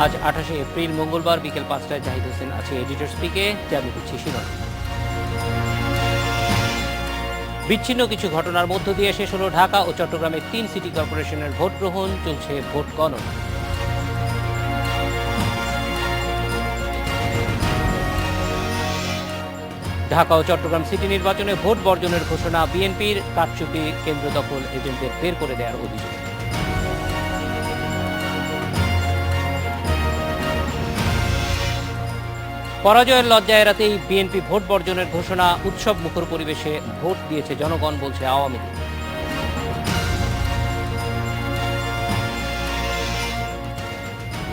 আজ 28শে এপ্রিল মঙ্গলবার বিকেল 5টায় জাহিদ হোসেন আছে এডিটর স্পিকে। জানিয়ে দিচ্ছি শিরোনাম। বিচ্ছিন্ন কিছু ঘটনার মধ্য দিয়ে শেষ হলো ঢাকা ও চট্টগ্রামের 3 সিটি কর্পোরেশনের ভোট গ্রহণ, চলছে ভোট গণনা। ঢাকা ও চট্টগ্রাম সিটি নির্বাচনে ভোট বর্জনের ঘোষণা বিএনপির। কারচুপি, কেন্দ্র দখল, এজেন্টদের বের করে দেওয়ার অভিযোগ। পরাজয়ের লজ্জা এড়াতেই বিএনপি ভোট বর্জনের ঘোষণা। উৎসব মুখর পরিবেশে ভোট দিয়েছে জনগণ, বলছে আওয়ামী লীগ।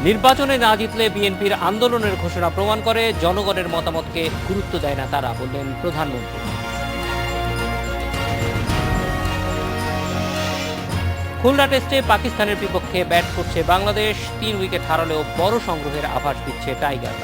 নির্বাচনে না জিতলে বিএনপির আন্দোলনের ঘোষণা প্রমাণ করে জনগণের মতামতকে গুরুত্ব দেয় না তারা, বললেন প্রধানমন্ত্রী। খুলনা টেস্টে পাকিস্তানের বিপক্ষে ব্যাট করছে বাংলাদেশ। 3 উইকেট হারালেও বড় সংগ্রহের আভাস দিচ্ছে টাইগার।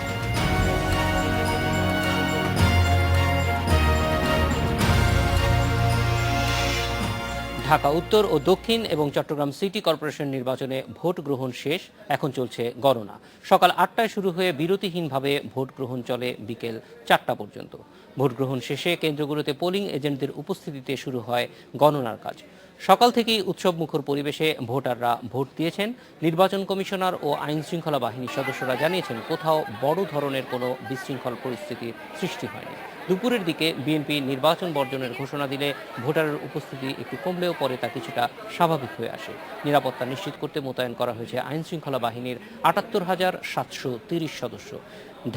ঢাকা উত্তর ও দক্ষিণ এবং চট্টগ্রাম সিটি কর্পোরেশন নির্বাচনে ভোট গ্রহণ শেষ, এখন চলছে গণনা। সকাল 8টায় শুরু হয়ে বিরতিহীনভাবে ভোট গ্রহণ চলে বিকেল 4টা পর্যন্ত। ভোট গ্রহণ শেষে কেন্দ্রগুলোতে পোলিং এজেন্টদের উপস্থিতিতে শুরু হয় গণনার কাজ। সকাল থেকেই উৎসবমুখর পরিবেশে ভোটাররা ভোট দিয়েছেন। নির্বাচন কমিশনার ও আইন শৃঙ্খলা বাহিনীর সদস্যরা জানিয়েছেন, কোথাও বড় ধরনের কোনো বিশৃঙ্খল পরিস্থিতির সৃষ্টি হয়নি। দুপুরের দিকে বিএনপি নির্বাচন বর্জনের ঘোষণা দিলে ভোটারের উপস্থিতি একটু কমলেও পরে তা কিছুটা স্বাভাবিক হয়ে আসে। নিরাপত্তা নিশ্চিত করতে মোতায়েন করা হয়েছে আইন শৃঙ্খলা বাহিনীর ৭৮,৭৩০ সদস্য।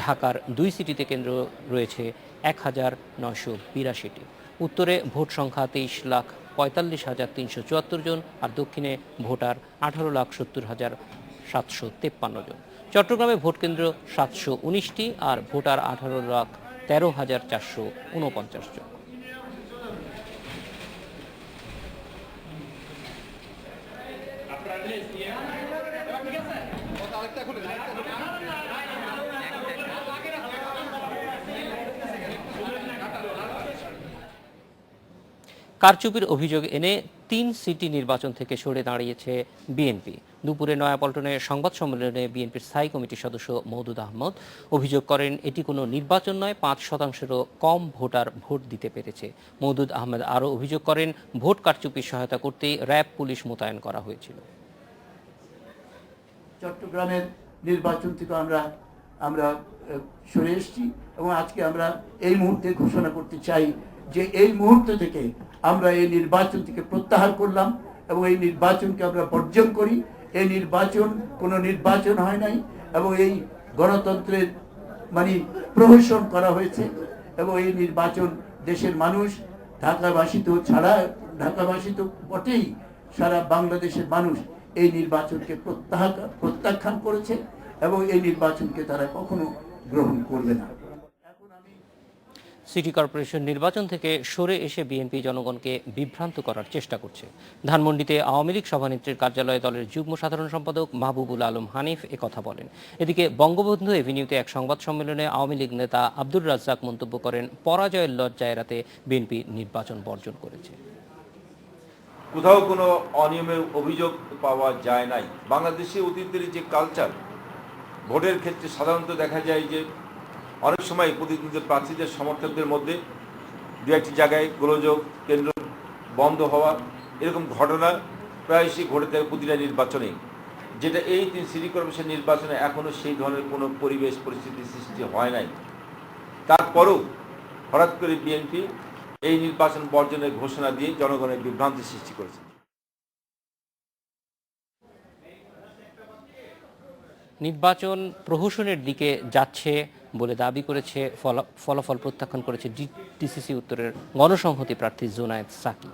ঢাকার 2 সিটিতে কেন্দ্র রয়েছে ১,৯৮২টি। উত্তরে ভোট সংখ্যা ২৩,৪৫,৩৭৪ জন, আর দক্ষিণে ভোটার ১৮,৭০,৭৫৩ জন। চট্টগ্রামে ভোট কেন্দ্র ৭১৯টি আর ভোটার ১৮,১৩,৪৪৯ জন। কারচুপির অভিযোগ এনে 3 সিটি নির্বাচন থেকে সরে দাঁড়িয়েছে বিএনপি। দুপুরে নয়াপল্টনে সংবাদ সম্মেলনে বিএনপির স্থায়ী কমিটির সদস্য মওদুদ আহমদ অভিযোগ করেন, এটি কোনো নির্বাচন নয়, 5%-রও কম ভোটার ভোট দিতে পেরেছে। মওদুদ আহমদ আরও অভিযোগ করেন, ভোট কারচুপির সহায়তা করতেই র্যাব পুলিশ মোতায়েন করা হয়েছিল। চট্টগ্রামের নির্বাচন থেকে আমরা সরে এসেছি এবং আজকে আমরা এই মুহূর্তে ঘোষণা করতে চাই যে এই মুহূর্ত থেকে আমরা এই নির্বাচন থেকে প্রত্যাহার করলাম এবং এই নির্বাচনকে আমরা বর্জন করি। এই নির্বাচন কোনো নির্বাচন হয় নাই এবং এই গণতন্ত্রের প্রহসন করা হয়েছে এবং এই নির্বাচন দেশের মানুষ, ঢাকাবাসী তো ছাড়া, ঢাকাবাসী তো বটেই, সারা বাংলাদেশের মানুষ এই নির্বাচনকে প্রত্যাখ্যান করেছে এবং এই নির্বাচনকে তারা কখনো গ্রহণ করবে না। সিটি কর্পোরেশন নির্বাচন থেকে সরে এসে বিএনপি জনগণকে বিভ্রান্ত করার চেষ্টা করছে। ধানমন্ডিতে আওয়ামী লীগ সভানেত্রীর কার্যালয়ে দলের যুগ্ম সাধারণ সম্পাদক মাহবুবুল আলম হানিফ একথা বলেন। এদিকে বঙ্গবন্ধু এভিনিউতে এক সংবাদ সম্মেলনে আওয়ামী লীগ নেতা আব্দুর রাজ্জাক মন্তব্য করেন, পরাজয়ের লজ্জা এড়াতে বিএনপি নির্বাচন বর্জন করেছে। কোথাও কোনো অনিয়মের অভিযোগ পাওয়া যায় নাই। বাংলাদেশে অতীতের যে কালচার, ভোটের ক্ষেত্রে সাধারণত দেখা যায় যে অনেক সময় প্রতিদ্বন্দ্বী প্রার্থীদের সমর্থকদের মধ্যে দু একটি জায়গায় গোলযোগ, কেন্দ্র বন্ধ হওয়া, এরকম ঘটনা প্রায়শই ঘটে থাকে প্রতিটা নির্বাচনে, যেটা এই 3 সিটি কর্পোরেশন নির্বাচনে এখনও সেই ধরনের কোনো পরিবেশ পরিস্থিতি সৃষ্টি হয় নাই। তারপরেও হঠাৎ করে বিএনপি এই নির্বাচন বর্জনের ঘোষণা দিয়ে জনগণের বিভ্রান্তি সৃষ্টি করেছে। নির্বাচন প্রহসনের দিকে যাচ্ছে বলে দাবি করেছে, ফলাফল প্রত্যাখ্যান করেছে ডিসিসি উত্তরের গণসংহতি প্রার্থী জোনায়েদ সাকি।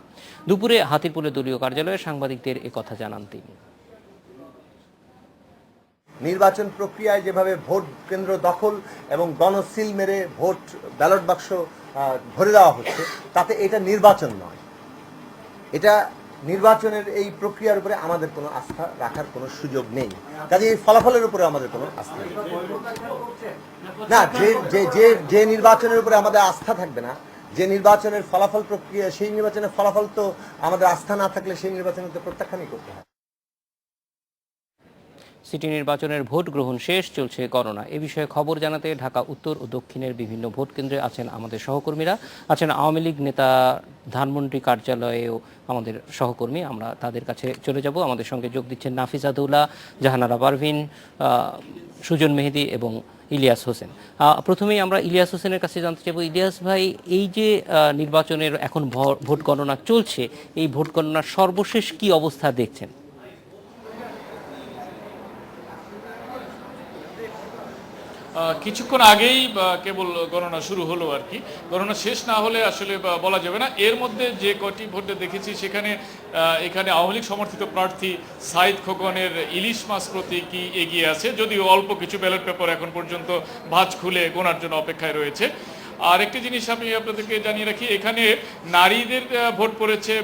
দুপুরে হাতিরপুলে দলীয় কার্যালয়ে সাংবাদিকদের একথা জানান তিনি। নির্বাচন প্রক্রিয়ায় যেভাবে ভোট কেন্দ্র দখল এবং গণসিল মেরে ভোট ব্যালট বাক্স ভরে দেওয়া হচ্ছে, তাতে এটা নির্বাচন নয়। এটা নির্বাচনের এই প্রক্রিয়ার উপরে আমাদের কোনো আস্থা রাখার কোনো সুযোগ নেই। কাজে এই ফলাফলের উপরে আমাদের কোনো আস্থা নেই। না, যে নির্বাচনের উপরে আমাদের আস্থা থাকবে না, যে নির্বাচনের ফলাফল প্রক্রিয়া, সেই নির্বাচনের ফলাফল তো আমাদের আস্থা না থাকলে সেই নির্বাচনের তো প্রত্যাখ্যানই করতে হয়। সিটি নির্বাচনের ভোট গ্রহণ শেষ, চলছে গণনা। এ বিষয়ে খবর জানাতে ঢাকা উত্তর ও দক্ষিণের বিভিন্ন ভোট কেন্দ্রে আছেন আমাদের সহকর্মীরা, আছেন আওয়ামী লীগ নেতা ধানমন্ডি কার্যালয়েও আমাদের সহকর্মী। আমরা তাদের কাছে চলে যাব। আমাদের সঙ্গে যোগ দিচ্ছেন নাফিজা দৌলা, জাহানারা পারভিন, সুজন মেহেদি এবং ইলিয়াস হোসেন। প্রথমেই আমরা ইলিয়াস হোসেনের কাছে জানতে চাইব, ইলিয়াস ভাই, এই যে নির্বাচনের এখন ভোট গণনা চলছে, এই ভোট গণনার সর্বশেষ কি অবস্থা দেখছেন? কিছুক্ষণ আগেই কেবল গণনা শুরু হলো আর কি। গণনা শেষ না হলে আসলে বলা যাবে না। এর মধ্যে যে কটি ভোটে দেখেছি সেখানে এখানে আওয়ামী লীগ সমর্থিত প্রার্থী সাইদ খোকনের ইলিশ মাছ প্রতীকই এগিয়ে আছে, যদিও অল্প কিছু ব্যালট পেপার এখন পর্যন্ত ভাঁজ খুলে গোনার জন্য অপেক্ষায় রয়েছে। আর একটি জিনিস আমি আপনাদেরকে জানিয়ে রাখি, এখানে নারীদের ভোট পড়েছে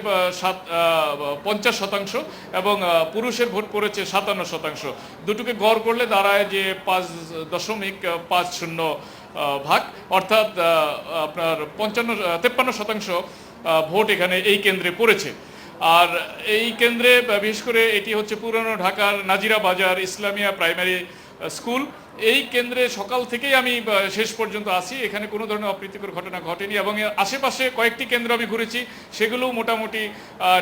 50% এবং পুরুষের ভোট পড়েছে 57%। দুটোকে গড় করলে দাঁড়ায় যে 5.50 ভাগ, অর্থাৎ আপনার 53% ভোট এখানে এই কেন্দ্রে পড়েছে। আর এই কেন্দ্রে বিশেষ করে এটি হচ্ছে পুরানো ঢাকার নাজিরা বাজার ইসলামিয়া প্রাইমারি স্কুল। এই কেন্দ্রে সকাল থেকেই আমি শেষ পর্যন্ত আসি, এখানে কোনো ধরনের অপ্রীতিকর ঘটনা ঘটেনি এবং আশেপাশে কয়েকটি কেন্দ্র আমি ঘুরেছি, সেগুলোও মোটামুটি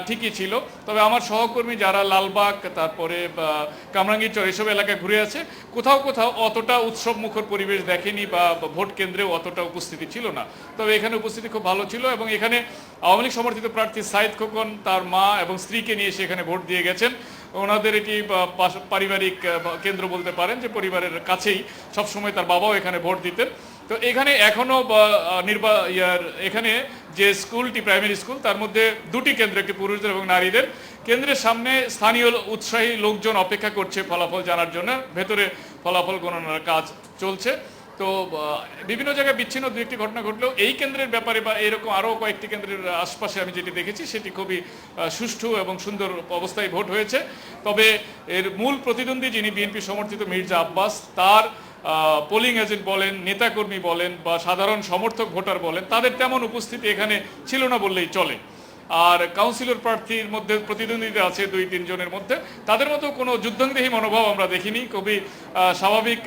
ঠিকই ছিল। তবে আমার সহকর্মী যারা লালবাগ, তারপরে কামরাঙ্গীরচর এসব এলাকায় ঘুরে আছে, কোথাও কোথাও অতটা উৎসব মুখর পরিবেশ দেখেনি বা ভোট কেন্দ্রেও অতটা উপস্থিতি ছিল না। তবে এখানে উপস্থিতি খুব ভালো ছিল এবং এখানে আওয়ামী লীগ সমর্থিত প্রার্থী সাইদ খোকন তার মা এবং স্ত্রীকে নিয়ে এসে এখানে ভোট দিয়ে গেছেন। ওনাদের এটি পারিবারিক কেন্দ্র বলতে পারেন, যে পরিবারের কাছেই সবসময় তার বাবাও এখানে ভোট দিতেন। তো এখানে এখনও এখানে যে স্কুলটি প্রাইমারি স্কুল, তার মধ্যে দুটি কেন্দ্র, একটি পুরুষদের এবং নারীদের। কেন্দ্রের সামনে স্থানীয় উৎসাহী লোকজন অপেক্ষা করছে ফলাফল জানার জন্য। ভেতরে ফলাফল গণনার কাজ চলছে। তো বিভিন্ন জায়গায় বিচ্ছিন্ন দু একটি ঘটনা ঘটলেও এই কেন্দ্রের ব্যাপারে বা এরকম আরও কয়েকটি কেন্দ্রের আশপাশে আমি যেটি দেখেছি সেটি খুবই সুষ্ঠু এবং সুন্দর অবস্থায় ভোট হয়েছে। তবে এর মূল প্রতিদ্বন্দ্বী যিনি বিএনপি সমর্থিত মির্জা আব্বাস, তার পোলিং এজেন্ট বলেন, নেতাকর্মী বলেন বা সাধারণ সমর্থক ভোটার বলেন, তাদের তেমন উপস্থিতি এখানে ছিল না বললেই চলে। আর কাউন্সিলর প্রার্থীর মধ্যে প্রতিদ্বন্দ্বিতা আছে 2-3 জনের মধ্যে, তাদের মতো কোনো যুদ্ধংদেহী মনোভাব আমরা দেখিনি। খুবই স্বাভাবিক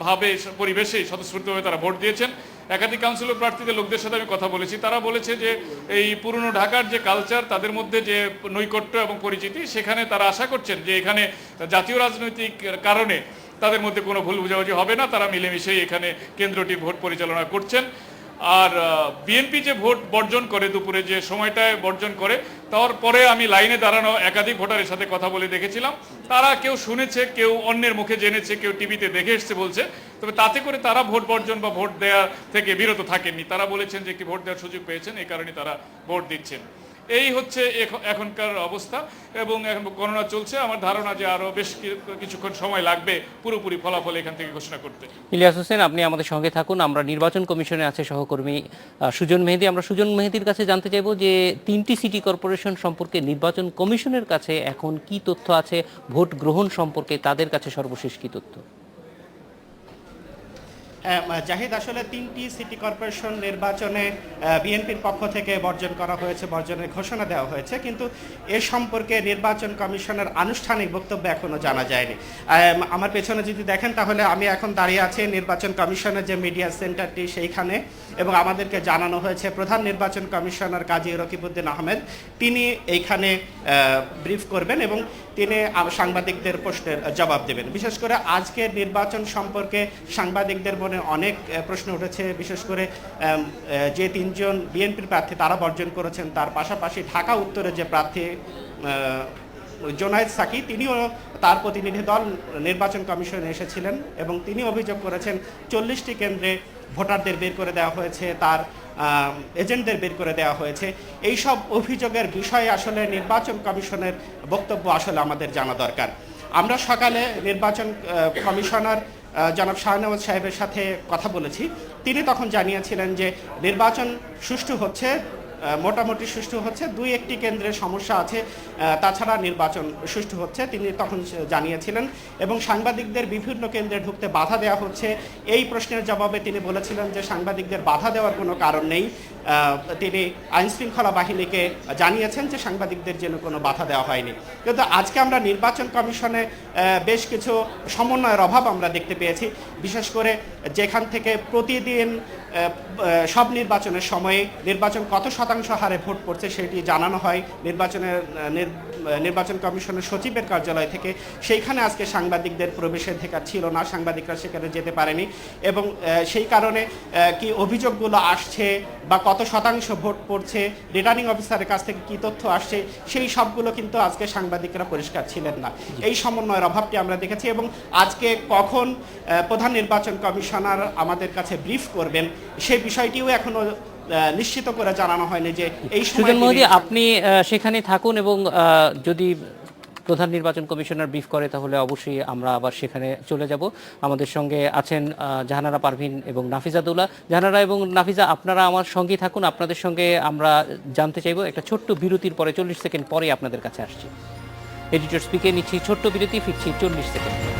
ভাবে পরিবেশেই স্বতঃস্ফূর্তভাবে তারা ভোট দিয়েছেন। একাধিক কাউন্সিলর প্রার্থীদের লোকদের সাথে আমি কথা বলেছি, তারা বলেছে যে এই পুরনো ঢাকার যে কালচার, তাদের মধ্যে যে নৈকট্য এবং পরিচিতি, সেখানে তারা আশা করছেন যে এখানে জাতীয় রাজনৈতিক কারণে তাদের মধ্যে কোনো ভুল বোঝাবুঝি হবে না, তারা মিলেমিশেই এখানে কেন্দ্রটির ভোট পরিচালনা করছেন। আর বিএনপি যে ভোট বর্জন করে, দুপুরে যে সময়টায় বর্জন করে, তারপরে আমি লাইনে দাঁড়ানো একাধিক ভোটারের সাথে কথা বলে দেখেছিলাম। তারা কেউ শুনেছে, কেউ অন্যের মুখে জেনেছে, কেউ টিভিতে দেখে এসছে বলছে। তবে তাতে করে তারা ভোট বর্জন বা ভোট দেওয়া থেকে বিরত থাকেননি। তারা বলেছেন যে একটি ভোট দেওয়ার সুযোগ পেয়েছেন, এই কারণে তারা ভোট দিচ্ছেন। এই হচ্ছে এখনকার অবস্থা এবং এখন গণনা চলছে। আমার ধারণা যে আরো বেশ কিছুক্ষণ সময় লাগবে পুরোপুরি ফলাফল এখান থেকে ঘোষণা করতে। ইলিয়াস হোসেন, আপনি আমাদের সঙ্গে থাকুন। আমরা নির্বাচন কমিশনে আছে সহকর্মী সুজন মেহেদি। আমরা সুজন মেহেদির কাছে জানতে চাইব যে 3টি সিটি কর্পোরেশন সম্পর্কে নির্বাচন কমিশনের কাছে এখন কি তথ্য আছে, ভোট গ্রহণ সম্পর্কে তাদের কাছে সর্বশেষ কি তথ্য? জাহিদ, আসলে 3টি সিটি কর্পোরেশন নির্বাচনে বিএনপির পক্ষ থেকে বর্জন করা হয়েছে, বর্জনের ঘোষণা দেওয়া হয়েছে, কিন্তু এ সম্পর্কে নির্বাচন কমিশনের আনুষ্ঠানিক বক্তব্য এখনো জানা যায়নি। আমার পেছনে যদি দেখেন তাহলে আমি এখন দাঁড়িয়ে আছি নির্বাচন কমিশনের যে মিডিয়া সেন্টারটি সেইখানে, এবং আমাদেরকে জানানো হয়েছে প্রধান নির্বাচন কমিশনার কাজী রকিবউদ্দিন আহমেদ তিনি এইখানে ব্রিফ করবেন এবং তিনি সাংবাদিকদের প্রশ্নের জবাব দেবেন। বিশেষ করে আজকের নির্বাচন সম্পর্কে সাংবাদিকদের মনে অনেক প্রশ্ন উঠেছে, বিশেষ করে যে 3 জন বিএনপির প্রার্থী তারা বর্জন করেছেন, তার পাশাপাশি ঢাকা উত্তরে যে প্রার্থী জোনায়েদ সাকি, তিনিও তার প্রতিনিধি দল নির্বাচন কমিশনে এসেছিলেন এবং তিনি অভিযোগ করেছেন 40টি কেন্দ্রে ভোটারদের বের করে দেওয়া হয়েছে, তার এজেন্টদের বের করে দেওয়া হয়েছে। এই সব অভিযোগের বিষয়ে আসলে নির্বাচন কমিশনের বক্তব্য আসলে আমাদের জানা দরকার। আমরা সকালে নির্বাচন কমিশনার জনাব শাহনওয়াজ সাহেবের সাথে কথা বলেছি। তিনি তখন জানিয়েছিলেন যে নির্বাচন সুষ্ঠু হচ্ছে, মোটামুটি সুষ্ঠু হচ্ছে, 2-1টি কেন্দ্রের সমস্যা আছে, তাছাড়া নির্বাচন সুষ্ঠু হচ্ছে তিনি তখন জানিয়েছিলেন। এবং সাংবাদিকদের বিভিন্ন কেন্দ্রে ঢুকতে বাধা দেওয়া হচ্ছে, এই প্রশ্নের জবাবে তিনি বলেছিলেন যে সাংবাদিকদের বাধা দেওয়ার কোনো কারণ নেই। তিনি আইনশৃঙ্খলা বাহিনীকে জানিয়েছেন যে সাংবাদিকদের জন্য কোনো বাধা দেওয়া হয়নি। কিন্তু আজকে আমরা নির্বাচন কমিশনে বেশ কিছু সমন্বয়ের অভাব আমরা দেখতে পেয়েছি, বিশেষ করে যেখান থেকে প্রতিদিন সব নির্বাচনের সময়ে নির্বাচন কত শতাংশ হারে ভোট পড়ছে সেটি জানানো হয় নির্বাচন কমিশনের সচিবের কার্যালয় থেকে, সেইখানে আজকে সাংবাদিকদের প্রবেশের অধিকার ছিল না, সাংবাদিকরা সেখানে যেতে পারেনি। এবং সেই কারণে কি অভিযোগগুলো আসছে বা কত শতাংশ ভোট পড়ছে, রিটার্নিং অফিসারের কাছ থেকে কি তথ্য আসছে, সেই সবগুলো কিন্তু আজকে সাংবাদিকরা পরিষ্কার ছিলেন না। এই সমন্বয়ের অভাবটি আমরা দেখেছি। এবং আজকে কখন প্রধান নির্বাচন কমিশনার আমাদের কাছে ব্রিফ করবেন সেই বিষয়টিও এখনো নিশ্চিত করে জানানো হয়নি যে এই সময় সুজন মোদি আপনি সেখানে থাকুন এবং যদি প্রধান নির্বাচন কমিশনার ব্রিফ করে তাহলে অবশ্যই আমরা আবার সেখানে চলে যাব। আমাদের সঙ্গে আছেন জাহানারা পারভিন এবং নাফিজাতুল্লাহ। জাহানারা এবং নাফিজা, আপনারা আমার সঙ্গে থাকুন, আপনাদের সঙ্গে আমরা জানতে চাইব একটা ছোট্ট বিরতির পরে, 40 সেকেন্ড পরে আপনাদের কাছে আসছি। এডিটর স্পিকে নিচ্ছি ছোট্ট বিরতি, ফিরছি 40 সেকেন্ড।